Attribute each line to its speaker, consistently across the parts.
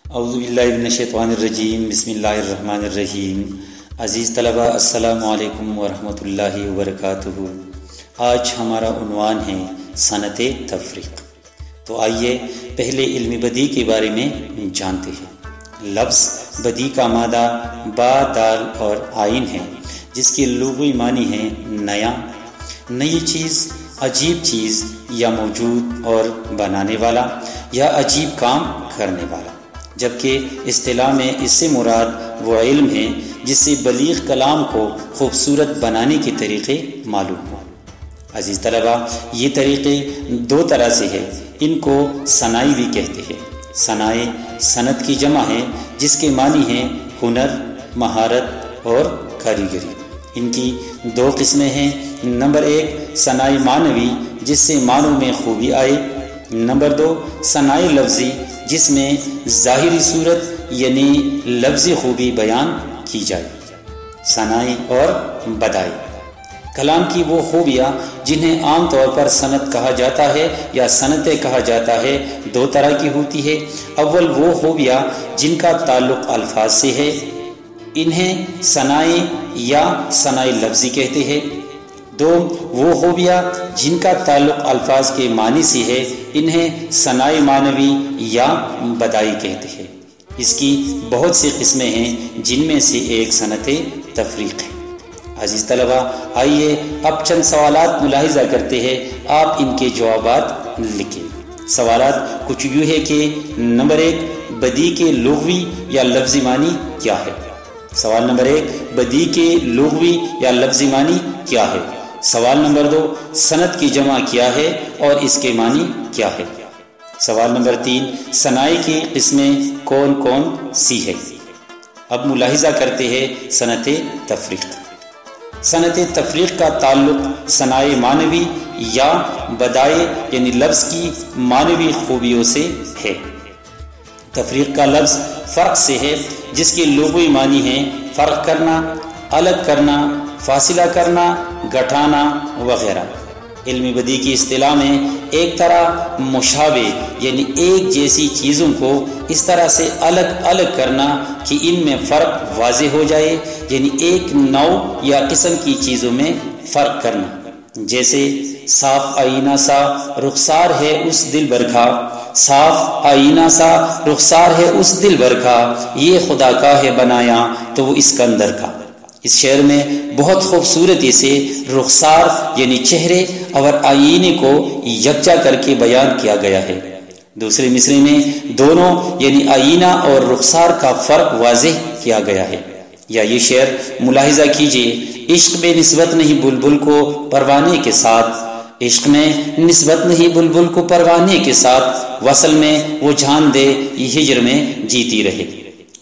Speaker 1: اعوذ باللہ من الشیطان الرجیم، بسم اللہ الرحمن الرحیم۔ عزیز طلبہ، السلام علیکم ورحمۃ اللہ وبرکاتہ۔ آج ہمارا عنوان ہے صنعت تفریق۔ تو آئیے پہلے علم بدیع کے بارے میں جانتے ہیں۔ لفظ بدیع کا مادہ با، دال اور عین ہے، جس کے لغوی معنی ہے نیا، نئی چیز، عجیب چیز یا موجود اور بنانے والا یا عجیب کام کرنے والا، جبکہ اصطلاح میں اس سے مراد وہ علم ہے جس سے بلیغ کلام کو خوبصورت بنانے کے طریقے معلوم ہوں۔ عزیز طلبہ، یہ طریقے دو طرح سے ہیں، ان کو صناعی بھی کہتے ہیں۔ صناعی صنعت کی جمع ہے، جس کے معنی ہیں ہنر، مہارت اور کاریگری۔ ان کی دو قسمیں ہیں۔ نمبر ایک صناعی معنوی، جس سے معنوں میں خوبی آئے۔ نمبر دو صناعی لفظی، جس میں ظاہری صورت یعنی لفظی خوبی بیان کی جائے۔ صناعی اور بدائی کلام کی وہ خوبیاں جنہیں عام طور پر صنعت کہا جاتا ہے یا صنعتیں کہا جاتا ہے، دو طرح کی ہوتی ہے۔ اول وہ خوبیاں جن کا تعلق الفاظ سے ہے، انہیں صناعی یا صناعی لفظی کہتے ہیں۔ دو وہ خوبیاں جن کا تعلق الفاظ کے معنی سے ہے، انہیں صناعی معنوی یا بدائی کہتے ہیں۔ اس کی بہت سی قسمیں ہیں، جن میں سے ایک صنعت تفریق ہے۔ عزیز طلبہ، آئیے اب چند سوالات ملاحظہ کرتے ہیں، آپ ان کے جوابات لکھیں۔ سوالات کچھ یوں ہے کہ نمبر ایک، بدیع کے لغوی یا لفظی معنی کیا ہے؟ سوال نمبر ایک، بدیع کے لغوی یا لفظی معنی کیا ہے؟ سوال نمبر دو، صنعت کی جمع کیا ہے اور اس کے معنی کیا ہے؟ سوال نمبر تین، صناعی کی قسمیں کون کون سی ہے؟ اب ملاحظہ کرتے ہیں صنعت تفریق۔ صنعت تفریق کا تعلق صناعی معنوی یا بدائی یعنی لفظ کی معنوی خوبیوں سے ہے۔ تفریق کا لفظ فرق سے ہے، جس کے لغوی معنی ہیں فرق کرنا، الگ کرنا، فاصلہ کرنا، گھٹانا وغیرہ۔ علم بدیع کی اصطلاح میں ایک طرح مشابہ یعنی ایک جیسی چیزوں کو اس طرح سے الگ الگ کرنا کہ ان میں فرق واضح ہو جائے، یعنی ایک نوع یا قسم کی چیزوں میں فرق کرنا۔ جیسے صاف آئینہ سا رخسار ہے اس دل بھر کا، صاف آئینہ سا رخسار ہے اس دل بھر کا، یہ خدا کا ہے بنایا تو وہ اسکندر کا۔ اس شعر میں بہت خوبصورتی سے رخسار یعنی چہرے اور آئینے کو یکجا کر کے بیان کیا گیا ہے۔ دوسرے مصرعے میں دونوں یعنی آئینہ اور رخسار کا فرق واضح کیا گیا ہے۔ یا یہ شعر ملاحظہ کیجیے، عشق میں نسبت نہیں بلبل کو پروانے کے ساتھ، عشق میں نسبت نہیں بلبل کو پروانے کے ساتھ، وصل میں وہ جان دے یہ ہجر میں جیتی رہے۔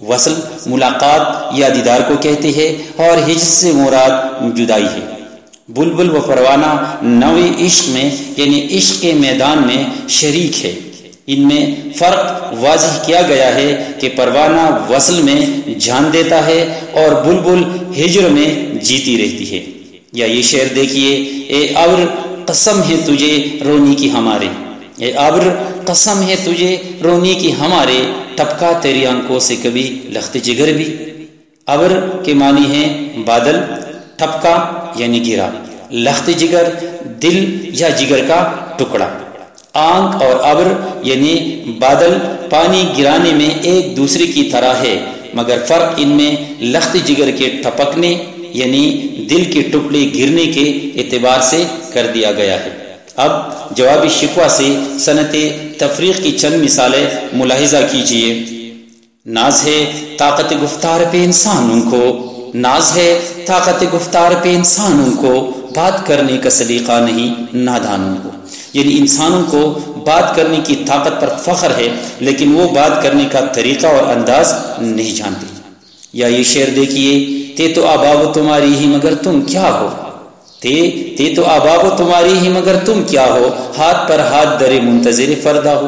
Speaker 1: وصل ملاقات یا دیدار کو کہتے ہیں اور ہجر سے مراد جدائی ہے۔ بلبل و پروانہ نوع عشق میں یعنی عشق کے میدان میں شریک ہے۔ ان میں فرق واضح کیا گیا ہے کہ پروانہ وصل میں جان دیتا ہے اور بلبل ہجر میں جیتی رہتی ہے۔ یا یہ شعر دیکھیے، اے ابر قسم ہے تجھے رونی کی ہمارے، اے ابر قسم ہے تجھے رونی کی ہمارے، ٹپکا تیری آنکھوں سے کبھی لخت جگر بھی۔ ابر کے معنی ہیں بادل، ٹپکا یعنی گرا، لخت جگر دل یا جگر کا ٹکڑا۔ آنکھ اور ابر یعنی بادل پانی گرانے میں ایک دوسرے کی طرح ہے، مگر فرق ان میں لخت جگر کے ٹپکنے یعنی دل کے ٹکڑے گرنے کے اعتبار سے کر دیا گیا ہے۔ اب جوابی شکوہ سے صنعت تفریق کی چند مثالیں ملاحظہ کیجیے۔ ناز ہے طاقت گفتار پہ انسانوں کو، ناز ہے طاقت گفتار پہ انسانوں کو، بات کرنے کا سلیقہ نہیں نادانوں کو۔ یعنی انسانوں کو بات کرنے کی طاقت پر فخر ہے، لیکن وہ بات کرنے کا طریقہ اور انداز نہیں جانتے۔ یا یہ شعر دیکھیے، تے تو آباب تمہاری ہی مگر تم کیا ہو، تے تو آباب تمہاری ہی مگر تم کیا ہو، ہاتھ پر ہاتھ درے منتظر فردا ہو۔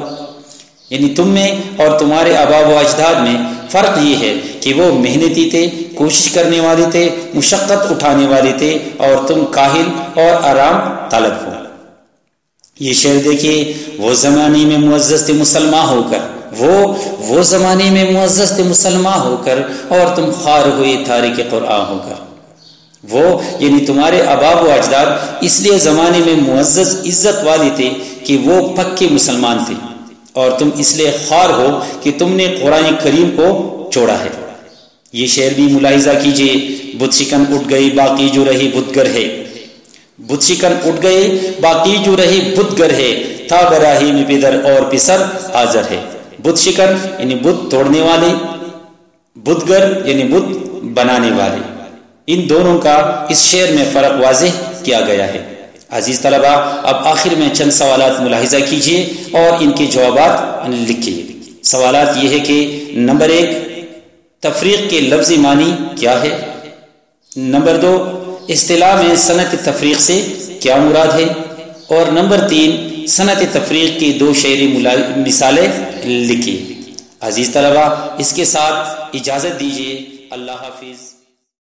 Speaker 1: یعنی تم میں اور تمہارے آباء و اجداد میں فرق یہ ہے کہ وہ محنتی تھے، کوشش کرنے والے تھے، مشقت اٹھانے والے تھے، اور تم کاہل اور آرام طلب ہو۔ یہ شعر دیکھیے، وہ زمانے میں معزز تھے مسلمان ہو کر، وہ زمانے میں معزز تھے مسلمان ہو کر، اور تم خوار ہوئے تارک قرآن ہو کر۔ وہ یعنی تمہارے آباء و اجداد اس لیے زمانے میں معزز عزت والے تھے کہ وہ پکے مسلمان تھے، اور تم اس لیے خوار ہو کہ تم نے قرآن کریم کو چھوڑا ہے۔ یہ شعر بھی ملاحظہ کیجئے، بت شکن اٹھ گئی باقی جو رہی بتگر ہے، بت شکن اٹھ گئے باقی جو رہی بتگر ہے، تھا براہیم پدر اور پسر حاضر ہے۔ بت شکن یعنی بت توڑنے والے، بتگر یعنی بت بنانے والے، ان دونوں کا اس شعر میں فرق واضح کیا گیا ہے۔ عزیز طلبہ، اب آخر میں چند سوالات ملاحظہ کیجئے اور ان کے جوابات لکھیے۔ سوالات یہ ہے کہ نمبر 1، تفریق کے لفظی معنی کیا ہے؟ نمبر 2، اصطلاح میں صنعت تفریق سے کیا مراد ہے؟ اور نمبر 3، صنعت تفریق کی 2 شعری مثالیں لکھیے۔ عزیز طلبہ، اس کے ساتھ اجازت دیجیے، اللہ حافظ۔